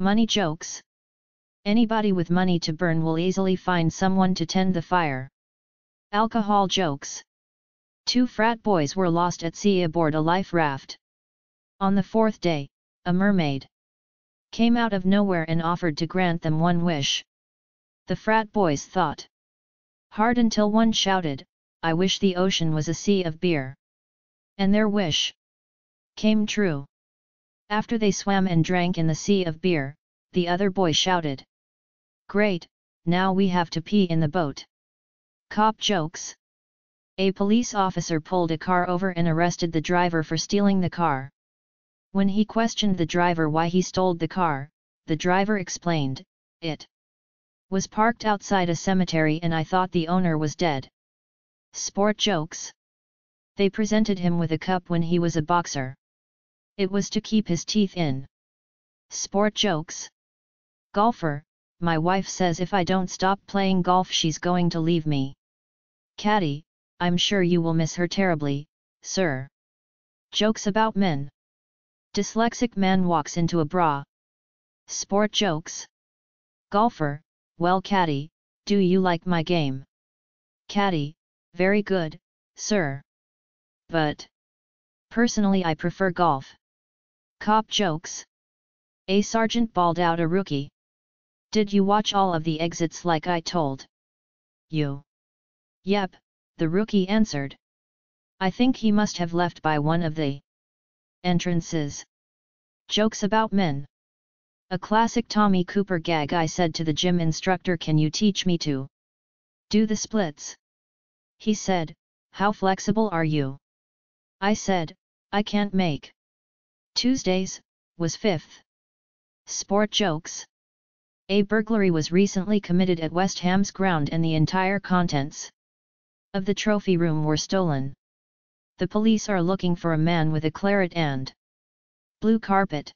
Money jokes. Anybody with money to burn will easily find someone to tend the fire. Alcohol jokes. 2 frat boys were lost at sea aboard a life raft. On the 4th day, a mermaid came out of nowhere and offered to grant them one wish. The frat boys thought hard until one shouted, "I wish the ocean was a sea of beer." And their wish came true. After they swam and drank in the sea of beer, the other boy shouted, "Great, now we have to pee in the boat." Cop jokes. A police officer pulled a car over and arrested the driver for stealing the car. When he questioned the driver why he stole the car, the driver explained, "It was parked outside a cemetery and I thought the owner was dead." Sport jokes. They presented him with a cup when he was a boxer. It was to keep his teeth in. Sport jokes. Golfer, my wife says if I don't stop playing golf she's going to leave me. Caddy, I'm sure you will miss her terribly, sir. Jokes about men. Dyslexic man walks into a bra. Sport jokes. Golfer, well caddy, do you like my game? Caddy, very good, sir. But personally I prefer golf. Cop jokes. A sergeant bawled out a rookie. Did you watch all of the exits like I told you? Yep, the rookie answered. I think he must have left by one of the entrances. Jokes about men. A classic Tommy Cooper gag. I said to the gym instructor, "Can you teach me to do the splits?" He said, "How flexible are you?" I said, "I can't make Tuesdays," was 5th. Sport jokes. A burglary was recently committed at West Ham's ground and the entire contents of the trophy room were stolen. The police are looking for a man with a claret and blue carpet.